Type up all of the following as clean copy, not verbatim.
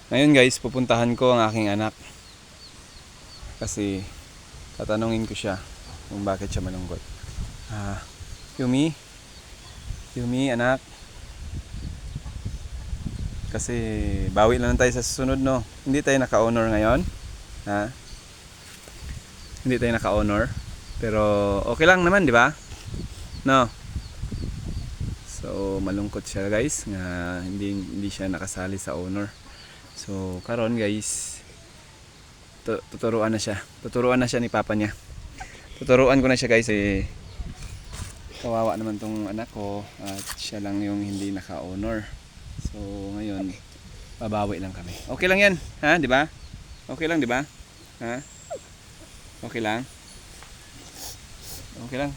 Ngayon guys, pupuntahan ko ang aking anak. Kasi tatanungin ko siya kung bakit siya malungkot. Yumi? Yumi, anak. Kasi bawi lang tayo sa susunod, no? Hindi tayo naka-honor ngayon. Ha? Hindi tayo naka-honor. Pero okay lang naman, di ba? No? So malungkot siya guys nga hindi siya nakasali sa honor. So karon guys, tuturuan na siya. Tuturuan na siya ni papa niya. Tuturuan ko na siya guys kawawa naman tong anak ko at siya lang yung hindi naka-honor. So ngayon babawi lang kami. Okay lang 'yan, ha, di ba? Okay lang, di ba? Ha? Okay lang. Okay lang.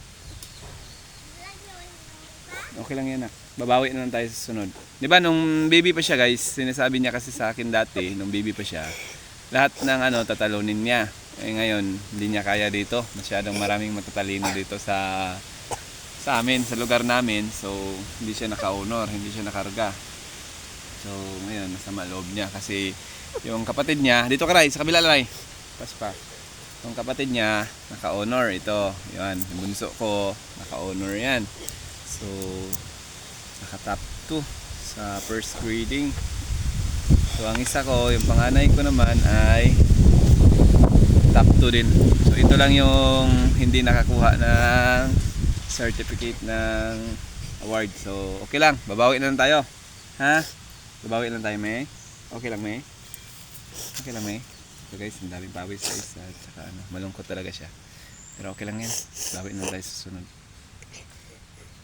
Okay lang yan, babawi na lang tayo sa sunod. Di ba nung baby pa siya guys, sinasabi niya kasi sa akin dati, nung baby pa siya, lahat ng tatalunin niya. Eh ngayon, hindi niya kaya dito. Masyadong maraming matatalino dito sa amin, sa lugar namin. So, hindi siya naka-honor, hindi siya nakarga. So, ngayon, masama loob niya kasi yung kapatid niya, dito ka Ray, sa kabila Ray. Pas pa. Yung kapatid niya, naka-honor. Ito, yan, yung bunso ko, naka-honor yan. So, naka-top 2 sa first grading. So, ang isa ko, yung panganay ko naman ay top 2 din. So, ito lang yung hindi nakakuha ng certificate ng award. So, okay lang. Babawi na lang tayo. Ha? Babawi lang tayo, May. Okay lang, May? Okay lang, May? So, guys, ang daming pawis sa isa. At saka, malungkot talaga siya. Pero okay lang yan. Babawi na lang tayo sa sunod.